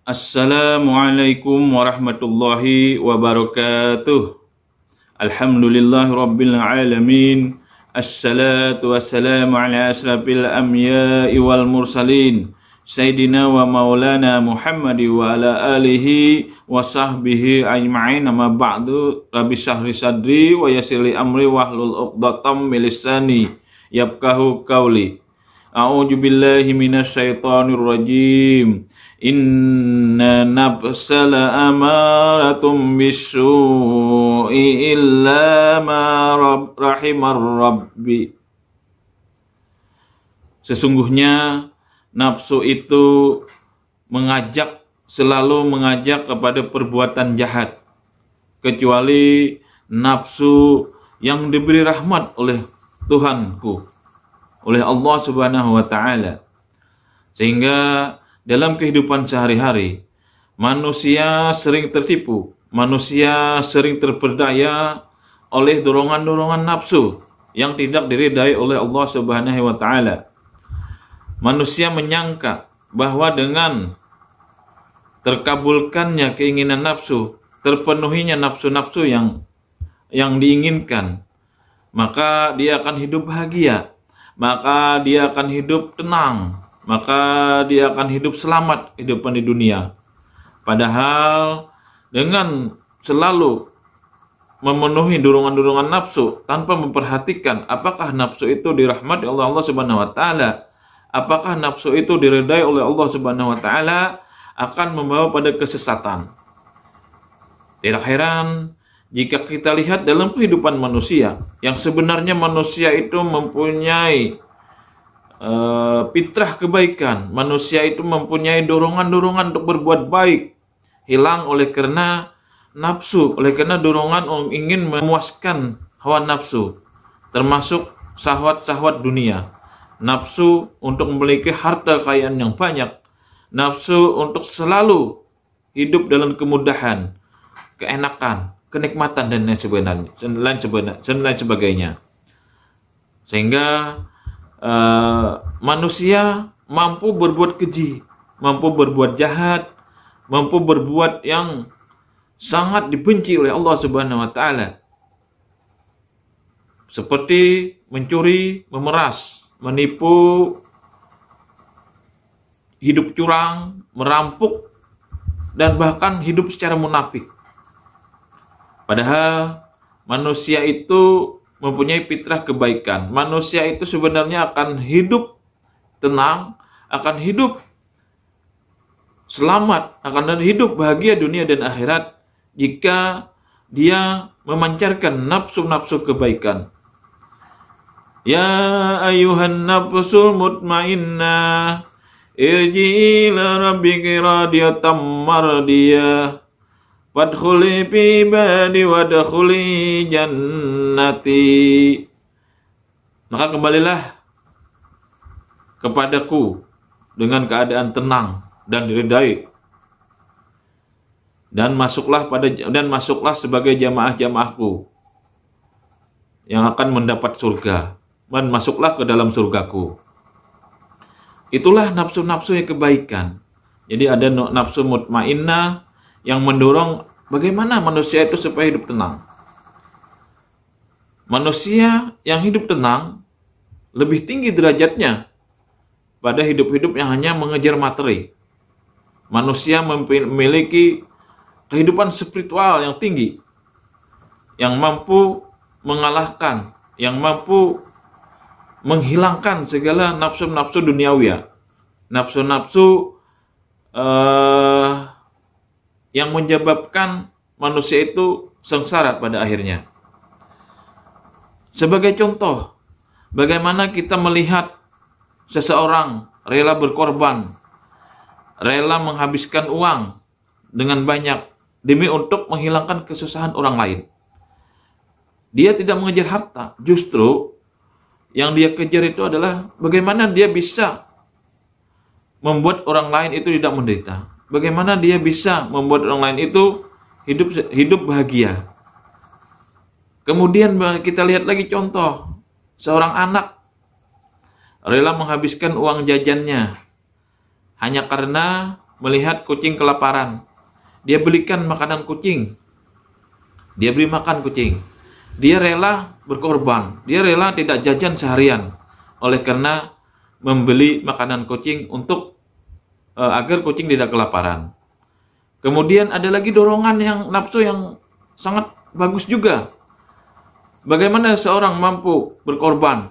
Assalamualaikum warahmatullahi wabarakatuh. Alhamdulillahi rabbil alamin. Assalatu wassalamu ala asrafil anbiya'i wal mursalin Sayyidina wa maulana Muhammad wa ala alihi wa sahbihi ajma'in. Amma ba'du. Rabbi syahri sadri wa yassirli amri wahlul 'uqdatam min lisani yafqahu qawli. A'udzu billahi minasyaitonir rajim. Inna nafsala amaratum bisu'i illa ma rahimar rabbi. Sesungguhnya nafsu itu selalu mengajak kepada perbuatan jahat, kecuali nafsu yang diberi rahmat oleh Tuhanku, oleh Allah Subhanahu wa Ta'ala. Sehingga dalam kehidupan sehari-hari, manusia sering tertipu, manusia sering terperdaya oleh dorongan-dorongan nafsu yang tidak diridai oleh Allah Subhanahu wa Ta'ala. Manusia menyangka bahwa dengan terkabulkannya keinginan nafsu, terpenuhinya nafsu-nafsu yang diinginkan, maka dia akan hidup bahagia, maka dia akan hidup tenang, maka dia akan hidup selamat kehidupan di dunia. Padahal dengan selalu memenuhi dorongan-dorongan nafsu tanpa memperhatikan apakah nafsu itu dirahmati oleh Allah Subhanahu wa Ta'ala, apakah nafsu itu diridai oleh Allah Subhanahu wa Ta'ala, akan membawa pada kesesatan. Tidak heran jika kita lihat dalam kehidupan manusia, yang sebenarnya manusia itu mempunyai fitrah kebaikan, manusia itu mempunyai dorongan-dorongan untuk berbuat baik, hilang oleh karena nafsu, oleh karena dorongan ingin memuaskan hawa nafsu, termasuk syahwat-syahwat dunia, nafsu untuk memiliki harta kekayaan yang banyak, nafsu untuk selalu hidup dalam kemudahan, keenakan, kenikmatan dan lain sebagainya. Sehingga manusia mampu berbuat keji, mampu berbuat jahat, mampu berbuat yang sangat dibenci oleh Allah Subhanahu wa Ta'ala, seperti mencuri, memeras, menipu, hidup curang, merampok, dan bahkan hidup secara munafik. Padahal manusia itu mempunyai fitrah kebaikan. Manusia itu sebenarnya akan hidup tenang, akan hidup selamat, akan hidup bahagia dunia dan akhirat jika dia memancarkan nafsu-nafsu kebaikan. Ya ayuhan nafsul mutmainnah, irji'i ila rabbiki radiyatan mardiyah, wadkhuli fi ibadi wadkhuli jannati. Maka kembalilah kepadaku dengan keadaan tenang dan diridai, dan masuklah sebagai jamaah-jamaahku yang akan mendapat surga, dan masuklah ke dalam surgaku. Itulah nafsu-nafsu yang kebaikan. Jadi ada nafsu mutmainnah yang mendorong bagaimana manusia itu supaya hidup tenang. Manusia yang hidup tenang lebih tinggi derajatnya pada hidup-hidup yang hanya mengejar materi. Manusia memiliki kehidupan spiritual yang tinggi, yang mampu mengalahkan, yang mampu menghilangkan segala nafsu-nafsu duniawi, nafsu-nafsu yang menyebabkan manusia itu sengsara pada akhirnya. Sebagai contoh, bagaimana kita melihat seseorang rela berkorban, rela menghabiskan uang dengan banyak demi untuk menghilangkan kesusahan orang lain. Dia tidak mengejar harta, justru yang dia kejar itu adalah bagaimana dia bisa membuat orang lain itu tidak menderita. Bagaimana dia bisa membuat orang lain itu hidup bahagia. Kemudian kita lihat lagi contoh seorang anak rela menghabiskan uang jajannya hanya karena melihat kucing kelaparan. Dia belikan makanan kucing. Dia beri makan kucing. Dia rela berkorban. Dia rela tidak jajan seharian. Oleh karena membeli makanan kucing untuk agar kucing tidak kelaparan. Kemudian ada lagi dorongan yang nafsu yang sangat bagus juga. Bagaimana seorang mampu berkorban,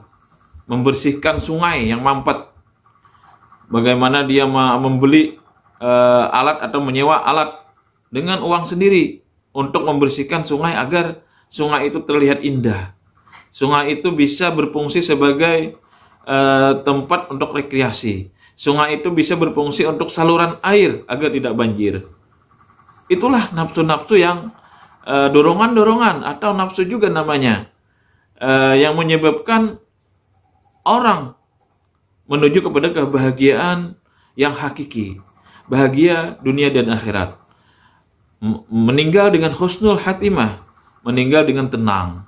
membersihkan sungai yang mampet. Bagaimana dia membeli alat atau menyewa alat dengan uang sendiri untuk membersihkan sungai agar sungai itu terlihat indah. Sungai itu bisa berfungsi sebagai tempat untuk rekreasi. Sungai itu bisa berfungsi untuk saluran air agar tidak banjir. Itulah nafsu-nafsu yang dorongan-dorongan atau nafsu juga namanya, yang menyebabkan orang menuju kepada kebahagiaan yang hakiki, bahagia dunia dan akhirat, meninggal dengan husnul khatimah, meninggal dengan tenang.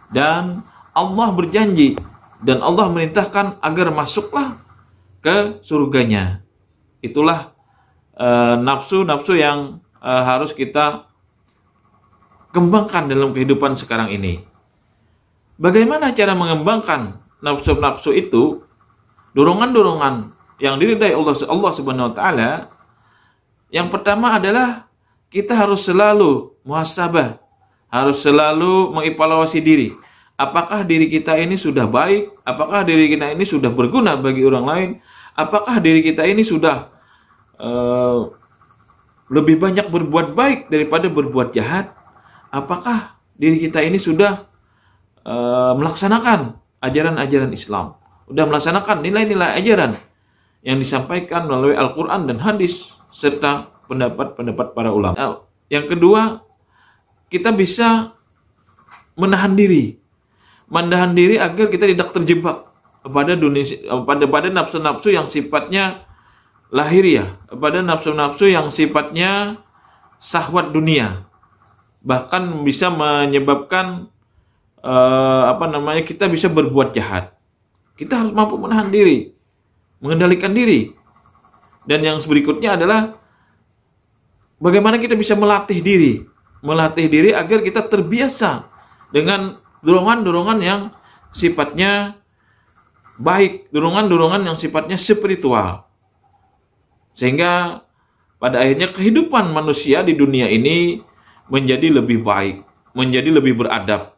Dan Allah berjanji dan Allah merintahkan agar masuklah ke surganya. Itulah nafsu-nafsu yang harus kita kembangkan dalam kehidupan sekarang ini. Bagaimana cara mengembangkan nafsu-nafsu itu? Dorongan-dorongan yang diridai Allah Subhanahu wa taala. Yang pertama adalah kita harus selalu muhasabah, harus selalu mengevaluasi diri. Apakah diri kita ini sudah baik? Apakah diri kita ini sudah berguna bagi orang lain? Apakah diri kita ini sudah lebih banyak berbuat baik daripada berbuat jahat? Apakah diri kita ini sudah melaksanakan ajaran-ajaran Islam? Sudah melaksanakan nilai-nilai ajaran yang disampaikan melalui Al-Quran dan hadis serta pendapat-pendapat para ulama. Yang kedua, kita bisa menahan diri. Menahan diri agar kita tidak terjebak pada nafsu-nafsu yang sifatnya lahiriah, pada nafsu-nafsu yang sifatnya syahwat dunia. Bahkan bisa menyebabkan kita bisa berbuat jahat. Kita harus mampu menahan diri, mengendalikan diri. Dan yang berikutnya adalah bagaimana kita bisa melatih diri agar kita terbiasa dengan dorongan-dorongan yang sifatnya baik, dorongan-dorongan yang sifatnya spiritual. Sehingga pada akhirnya kehidupan manusia di dunia ini menjadi lebih baik, menjadi lebih beradab.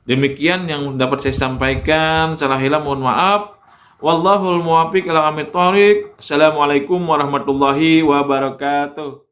Demikian yang dapat saya sampaikan. Salah hilang mohon maaf. Wallahul muwaffiq ila aqwamit thoriq. Assalamualaikum warahmatullahi wabarakatuh.